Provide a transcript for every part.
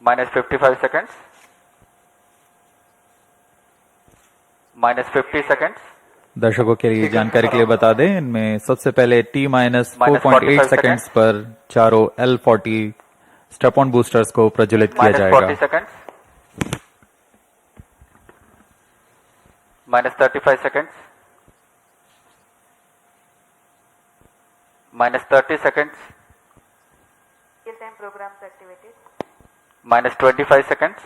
minus 55 seconds, minus 50 seconds, दर्शकों के लिए जानकारी के लिए बता दें, इनमें सबसे पहले T माइनस 4.8 सेकेंड्स पर चारों L40 स्टेप ऑन बूस्टर्स को प्रज्वलित किया minus जाएगा। 40 seconds, minus 35 seconds, minus 30 seconds, GSM programs activated. minus 25 seconds,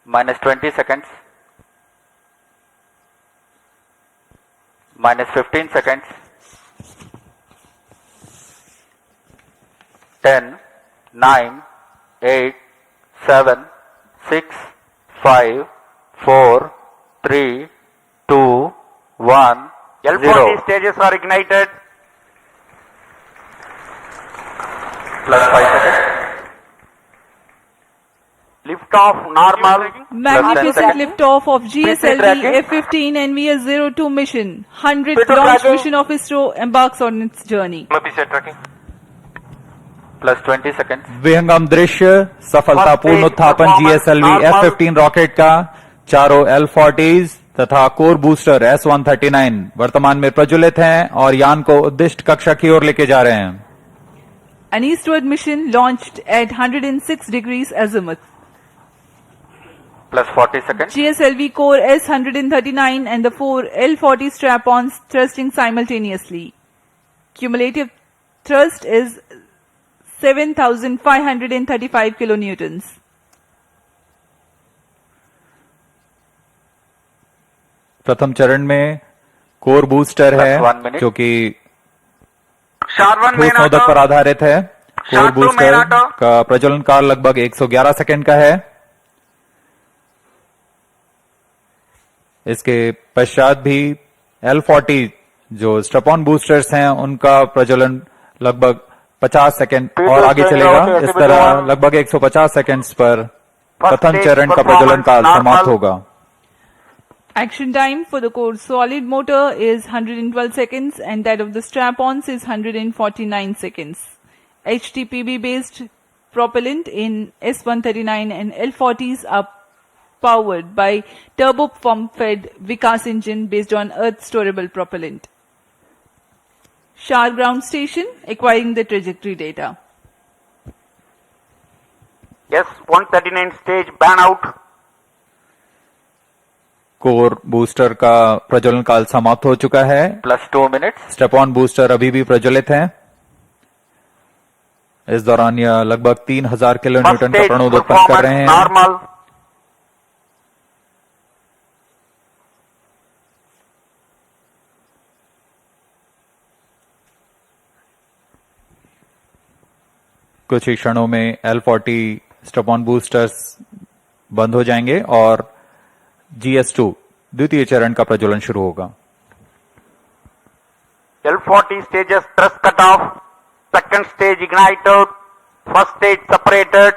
minus 20 seconds, minus 15 seconds, 10, 9, 8, 7, 6, 5, 4, 3, 2, 1, L40 0. stages are ignited. Plus 5 seconds. Lift off normal. Magnificent 10 liftoff of GSLV tracking. F-15 NVS-02 mission. 100th P2 launch tracking. mission of ISRO embarks on its journey. Plus 20 seconds. विहंगम दृश्य, सफलतापूर्ण उत्थापन GSLV F-15 rocket का चारों L40s तथा core booster S-139 वर्तमान में प्रज्वलित हैं और यान को उद्दिष्ट कक्षा की ओर लेके जा रहे हैं। An eastward mission launched at 106 degrees azimuth. Plus 40 seconds. GSLV core S-139 and the 4 L-40 strap-ons thrusting simultaneously. Cumulative thrust is 7,535 kilonewtons. प्रथम चरण में कोर बूस्टर Plus है 1 minute. जो कि Sharvan ठोस main नोदक पर auto. आधारित है। Core Sharp to booster main auto. का प्रज्वलन काल लगभग 111 सेकंड का है। इसके पश्चात भी L40 जो स्टेप-ऑन बूस्टर्स हैं उनका प्रज्वलन लगभग 50 सेकंड और आगे चलेगा। इस तरह लगभग 150 सेकंड्स पर प्रथम चरण का प्रज्वलन काल समाप्त होगा। Action time for the core solid motor is 112 seconds and that of the strap-ons is 149 seconds. HTPB based propellant in S-139 and L-40s are powered by turbo pump fed Vikas engine based on earth storable propellant. Shar ground station acquiring the trajectory data. S-139 stage ban out. Core booster का प्रज्वलन काल समाप्त हो चुका है। Plus 2 minutes. Step on booster अभी भी प्रज्वलित हैं। इस दौरान यह लगभग 3000 किलो First न्यूटन का stage प्रणोद उत्पन्न कर रहे performance हैं। normal. कुछ ही क्षणों में L40 स्टेप ऑन बूस्टर्स बंद हो जाएंगे और GS2 द्वितीय चरण का प्रज्वलन शुरू होगा। L40 stages thrust cut off. Second stage ignited. First stage separated.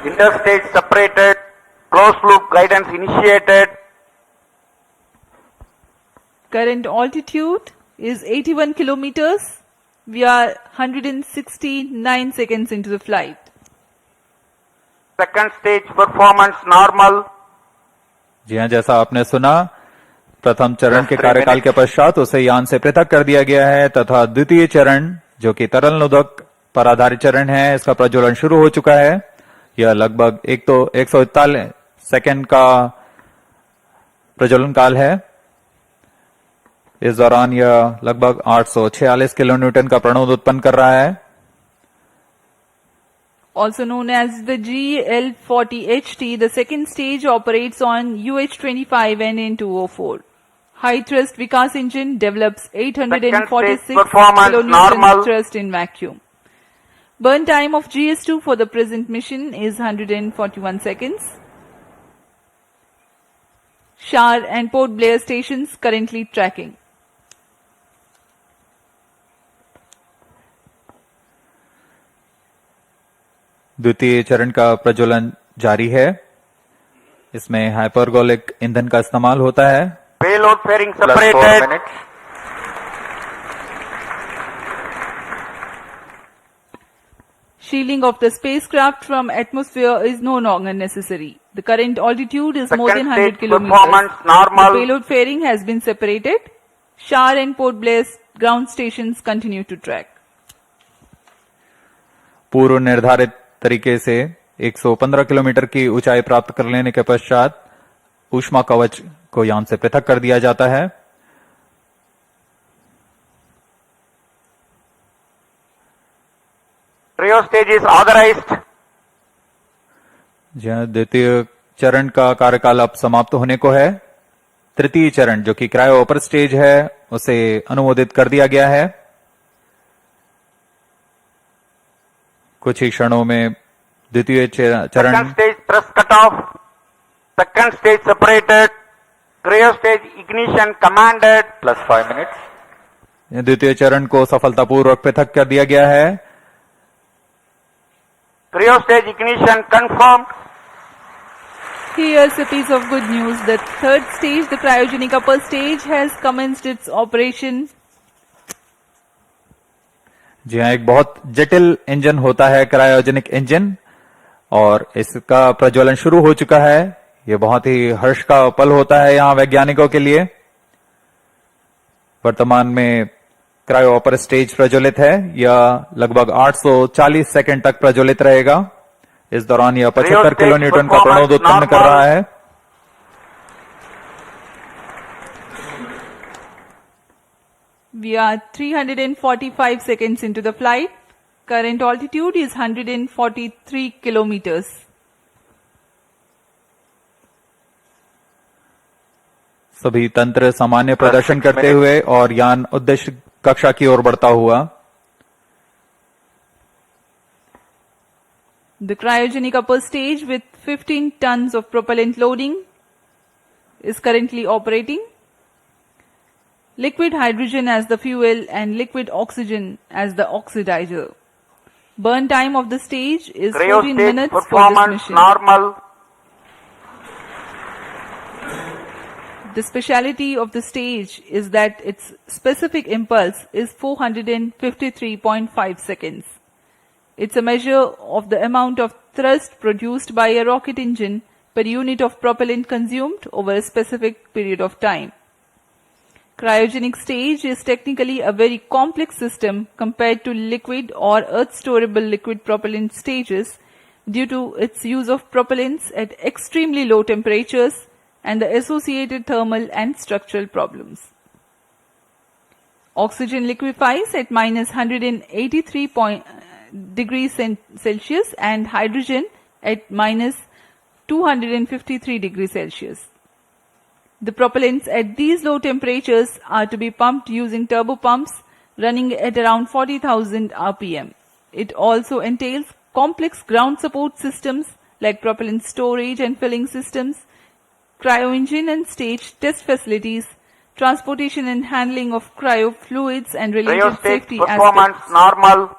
Interstage separated. Closed loop guidance initiated. Current altitude is 81 kilometers. We are 169 seconds into the flight. Second stage performance normal. जी हाँ, जैसा आपने सुना, प्रथम चरण के कार्यकाल के पश्चात उसे यान से पृथक कर दिया गया है तथा द्वितीय चरण जो कि तरल नोदक पर आधारित चरण है, इसका प्रज्वलन शुरू हो चुका है। यह लगभग 141 सेकंड का प्रज्वलन काल है। इस दौरान यह लगभग 846 किलो न्यूटन का प्रणोद उत्पन्न कर रहा है। Also known as the GL40HT, the second stage operates on UH-25 and N204. High thrust Vikas engine develops 846 performance kilonewtons normal. thrust in vacuum. Burn time of GS2 for the present mission is 141 seconds. Shar and Port Blair stations currently tracking. द्वितीय चरण का प्रज्वलन जारी है। इसमें hypergolic ईंधन का इस्तेमाल होता है। Payload fairing Plus 4 separated. minutes. Shielding of the spacecraft from atmosphere is no longer necessary. The current altitude is more than Second 100 stage kilometers. performance The normal. payload fairing has been separated. Shar and Port Blair ground stations continue to track. पूर्व निर्धारित तरीके से 115 kilometre की ऊंचाई प्राप्त कर लेने के पश्चात ऊष्मा कवच को यान से पृथक कर दिया जाता है। Trio stage is authorized. जहां द्वितीय चरण का कार्यकाल अब समाप्त होने को है। तृतीय चरण जो कि क्रायो अपर स्टेज है उसे अनुमोदित कर दिया गया है। कुछ ही क्षणों में द्वितीय चरण Second stage thrust cutoff. Second stage separated. Cryo stage ignition commanded. Plus 5 minutes. द्वितीय चरण को सफलतापूर्वक पृथक कर दिया गया है। Cryo stage ignition confirmed. Here's a piece of good news. The third stage, the cryogenic upper stage, has commenced its operation. जी हाँ, एक बहुत जटिल इंजन होता है क्रायोजेनिक इंजन और इसका प्रज्वलन शुरू हो चुका है। ये बहुत ही हर्ष का पल होता है यहाँ वैज्ञानिकों के लिए। वर्तमान में क्रायो अपर स्टेज प्रज्वलित है। यह लगभग 840 सेकंड तक प्रज्वलित रहेगा। इस दौरान यह 75 किलो न्यूटन का प्रणोद उत्पन्न कर रहा है। We are 345 seconds into the flight. Current altitude is 143 kilometers. सभी तंत्र सामान्य प्रदर्शन करते हुए और यान उद्देश्य कक्षा की ओर बढ़ता हुआ। The cryogenic upper stage with 15 tons of propellant loading is currently operating. Liquid hydrogen as the fuel and liquid oxygen as the oxidizer. Burn time of the stage is Cryo 14 stage minutes for this performance mission. normal. The speciality of the stage is that its specific impulse is 453.5 seconds. It's a measure of the amount of thrust produced by a rocket engine per unit of propellant consumed over a specific period of time. Cryogenic stage is technically a very complex system compared to liquid or earth-storable liquid propellant stages due to its use of propellants at extremely low temperatures and the associated thermal and structural problems. Oxygen liquefies at minus 183 degrees Celsius and hydrogen at minus 253 degrees Celsius. The propellants at these low temperatures are to be pumped using turbopumps running at around 40,000 RPM. It also entails complex ground support systems like propellant storage and filling systems, cryo engine and stage test facilities, transportation and handling of cryo fluids and Cryo related stage safety performance aspects. normal.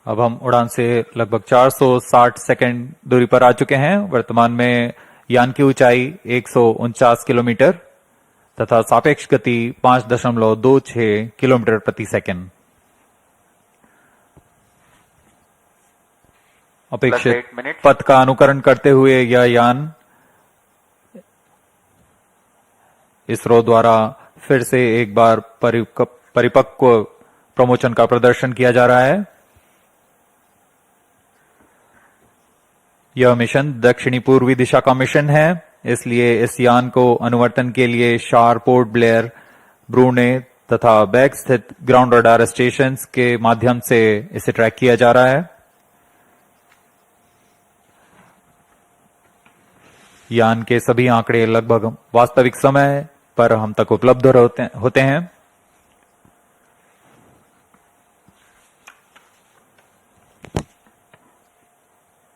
अब हम उड़ान से लगभग 460 second दूरी पर आ चुके हैं। वर्तमान में यान की ऊंचाई 149 किलोमीटर तथा सापेक्ष गति 5.26 किलोमीटर प्रति सेकंड। अपेक्षित 8 minutes. पथ का अनुकरण करते हुए यह यान इसरो द्वारा फिर से एक बार परिपक्व प्रमोशन का प्रदर्शन किया जा रहा है। यह मिशन दक्षिणी पूर्वी दिशा का मिशन है, इसलिए इस यान को अनुवर्तन के लिए शार, पोर्ट ब्लेयर, ब्रूने तथा बैग स्थित ग्राउंड रडार स्टेशन के माध्यम से इसे ट्रैक किया जा रहा है। यान के सभी आंकड़े लगभग वास्तविक समय पर हम तक उपलब्ध होते हैं।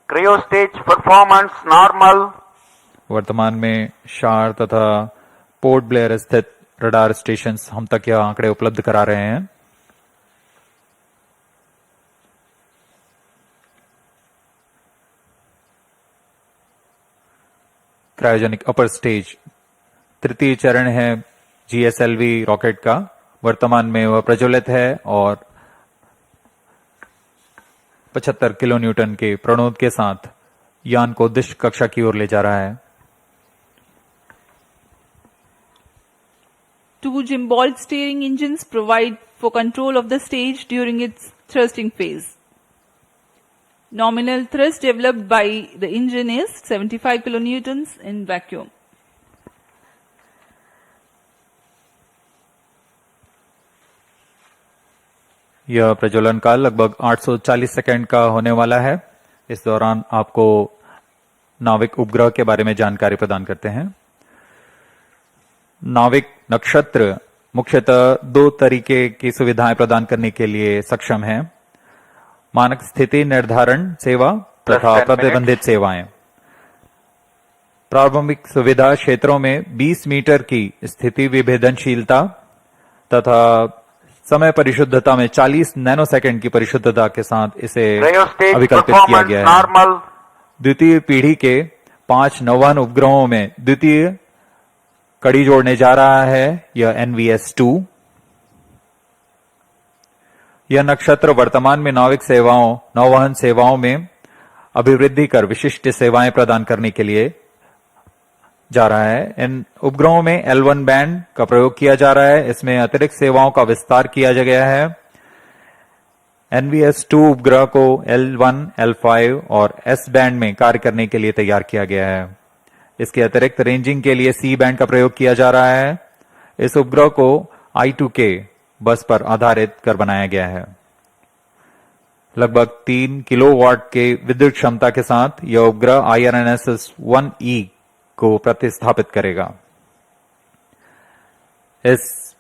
Cryo stage performance normal. वर्तमान में शार तथा पोर्ट ब्लेयर स्थित रडार स्टेशन हम तक यह आंकड़े उपलब्ध करा रहे हैं। क्रायोजेनिक अपर स्टेज तृतीय चरण है GSLV रॉकेट का, वर्तमान में वह प्रज्वलित है और 75 किलो न्यूटन के प्रणोद के साथ यान को उद्दिष्ट कक्षा की ओर ले जा रहा है। 2 Gimbaled steering engines provide for control of the stage during its thrusting phase. Nominal thrust developed by the engine is 75 kilonewtons in vacuum. यह प्रज्वलन काल लगभग 840 सेकंड का होने वाला है। इस दौरान आपको नाविक उपग्रह के बारे में जानकारी प्रदान करते हैं। नाविक नक्षत्र मुख्यतः 2 तरीके की सुविधाएं प्रदान करने के लिए सक्षम है: मानक स्थिति निर्धारण सेवा तथा 10 प्रतिबंधित सेवाएं। प्रारंभिक सुविधा क्षेत्रों में 20 मीटर की स्थिति विभेदनशीलता तथा समय परिशुद्धता में 40 नैनोसेकंड की परिशुद्धता के साथ इसे Rayo stage अभिकल्पित किया performance गया है। normal. द्वितीय पीढ़ी के 5 नौवहन उपग्रहों में द्वितीय कड़ी जोड़ने जा रहा है यह NVS-2। यह नक्षत्र वर्तमान में नाविक सेवाओं नौवहन सेवाओं में अभिवृद्धि कर विशिष्ट सेवाएं प्रदान करने के लिए जा रहा है। इन उपग्रहों में L1 बैंड का प्रयोग किया जा रहा है। इसमें अतिरिक्त सेवाओं का विस्तार किया गया है। NVS-2 उपग्रह को L1, L5 और S बैंड में कार्य करने के लिए तैयार किया गया है। इसके अतिरिक्त रेंजिंग के लिए C बैंड का प्रयोग किया जा रहा है। इस उपग्रह को I2K बस पर आधारित कर बनाया गया है। लगभग 3 किलोवाट के विद्युत क्षमता के साथ यह उपग्रह IRNSS-1E को प्रतिस्थापित करेगा। इस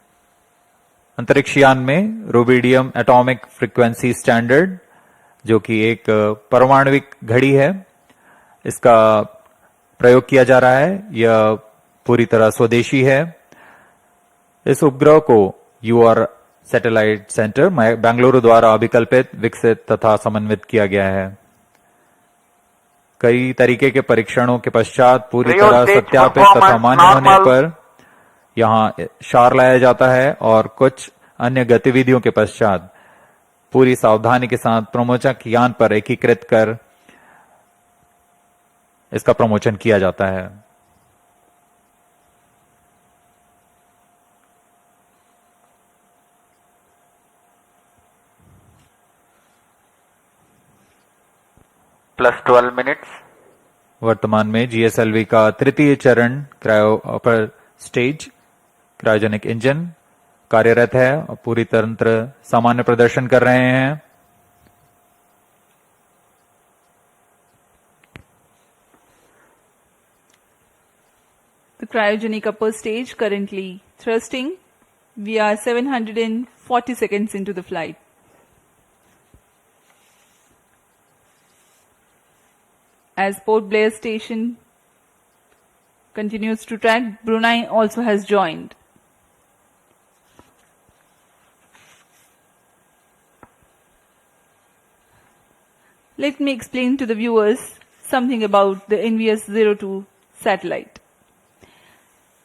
अंतरिक्ष यान में रूबिडियम एटॉमिक फ्रीक्वेंसी स्टैंडर्ड, जो कि एक परमाणविक घड़ी है, इसका प्रयोग किया जा रहा है। यह पूरी तरह स्वदेशी है। इस उपग्रह को UR सैटेलाइट सेंटर बेंगलुरु द्वारा अभिकल्पित, विकसित तथा समन्वित किया गया है। कई तरीके के परीक्षणों के पश्चात पूरी Rayo तरह stage सत्यापित तथा performance मान्य होने normal. पर यहां क्षार लाया जाता है और कुछ अन्य गतिविधियों के पश्चात पूरी सावधानी के साथ प्रमोचक यान पर एकीकृत कर इसका प्रमोचन किया जाता है। +12 minutes. वर्तमान में GSLV का तृतीय चरण cryo upper stage cryogenic engine कार्यरत है और पूरी तंत्र सामान्य प्रदर्शन कर रहे हैं। The cryogenic upper stage currently thrusting. We are 740 seconds into the flight. As Port Blair station continues to track, Brunei also has joined. Let me explain to the viewers something about the NVS-02 satellite.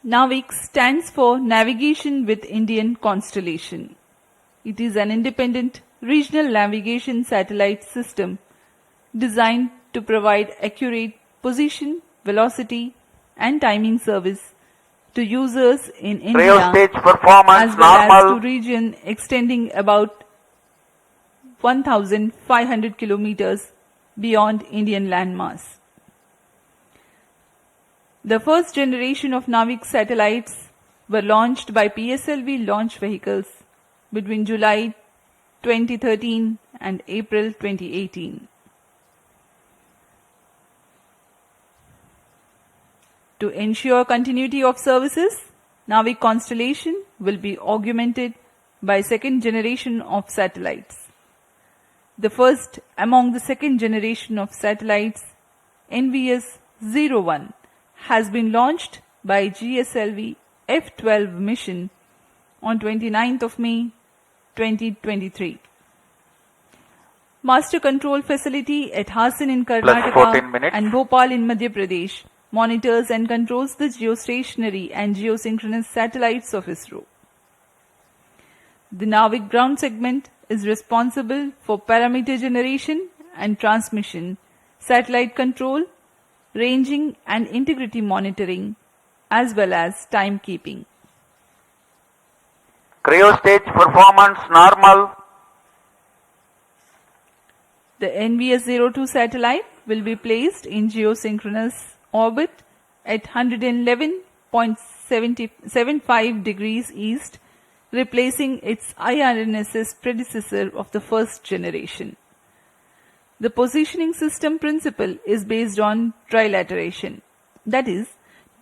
NAVIC stands for Navigation with Indian Constellation. It is an independent regional navigation satellite system designed to provide accurate position, velocity, and timing service to users in Rayo India stage performance as well as normal. to region extending about 1,500 kilometers beyond Indian landmass. The first generation of NAVIC satellites were launched by PSLV launch vehicles between July 2013 and April 2018. To ensure continuity of services, NAVIC Constellation will be augmented by second generation of satellites. The first among the second generation of satellites, NVS-01, has been launched by GSLV F-12 mission on 29th of May 2023. Master control facility at Hassan in 14 Karnataka minutes. and Bhopal in Madhya Pradesh monitors and controls the geostationary and geosynchronous satellites of ISRO. The NAVIC ground segment is responsible for parameter generation and transmission, satellite control, ranging and integrity monitoring, as well as timekeeping. Cryostage performance normal. The NVS-02 satellite will be placed in geosynchronous orbit at 111.75 degrees east, replacing its IRNSS predecessor of the first generation. The positioning system principle is based on trilateration. That is,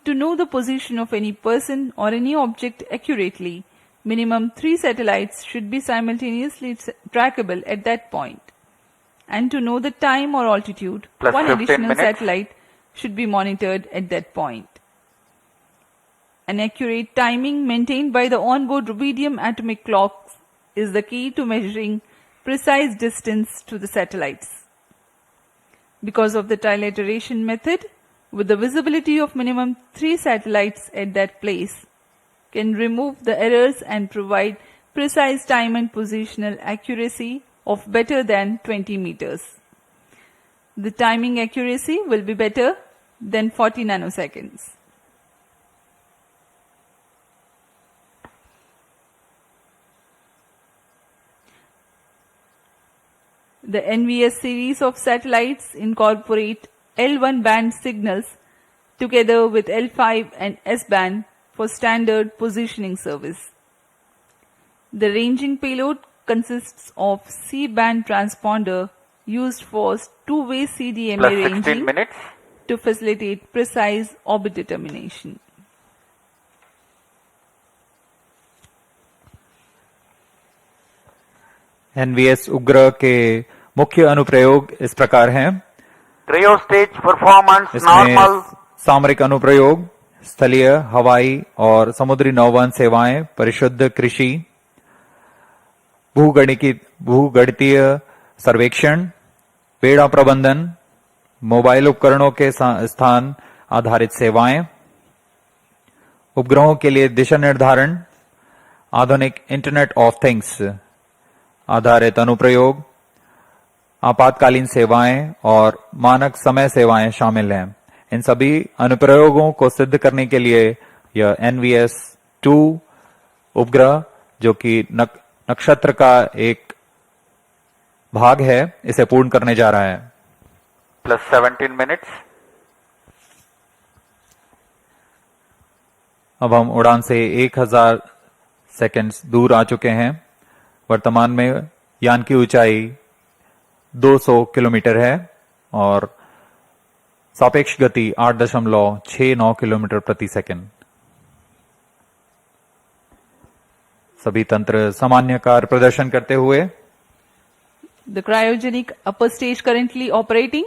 to know the position of any person or any object accurately, minimum 3 satellites should be simultaneously trackable at that point. And to know the time or altitude, Plus one 15 additional minutes. satellite should be monitored at that point. An accurate timing maintained by the onboard rubidium atomic clocks is the key to measuring precise distance to the satellites. Because of the trilateration method, with the visibility of minimum 3 satellites at that place, can remove the errors and provide precise time and positional accuracy of better than 20 meters. The timing accuracy will be better than 40 nanoseconds. The NVS series of satellites incorporate L1 band signals together with L5 and S band for standard positioning service. The ranging payload consists of C-band transponder used for two-way CDMA Plus 16 ranging minutes. to facilitate precise orbit determination. NVS उग्र के मुख्य अनुप्रयोग इस प्रकार हैं। Cryostage performance इसमें normal. सामरिक अनुप्रयोग, स्थलीय, हवाई और समुद्री नौवहन सेवाएं, परिशुद्ध कृषि, भूगणितीय सर्वेक्षण, पेड़ा प्रबंधन, मोबाइल उपकरणों के स्थान आधारित सेवाएं, उपग्रहों के लिए दिशा निर्धारण, आधुनिक इंटरनेट ऑफ थिंग्स आधारित अनुप्रयोग, आपातकालीन सेवाएं और मानक समय सेवाएं शामिल हैं। इन सभी अनुप्रयोगों को सिद्ध करने के लिए यह NVS-2 उपग्रह, जो कि नक्षत्र का एक भाग है, इसे पूर्ण करने जा रहा है। Plus 17 minutes. अब हम उड़ान से 1000 सेकंड्स दूर आ चुके हैं। वर्तमान में यान की ऊंचाई 200 किलोमीटर है और सापेक्ष गति 8.69 किलोमीटर प्रति सेकंड। सभी तंत्र सामान्य कार्य प्रदर्शन करते हुए The cryogenic upper stage currently operating.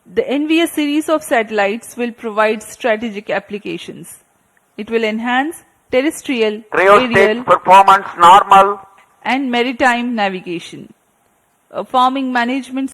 The NVS series of satellites will provide strategic applications. It will enhance terrestrial, Cryostage aerial, performance normal. and maritime navigation. A farming management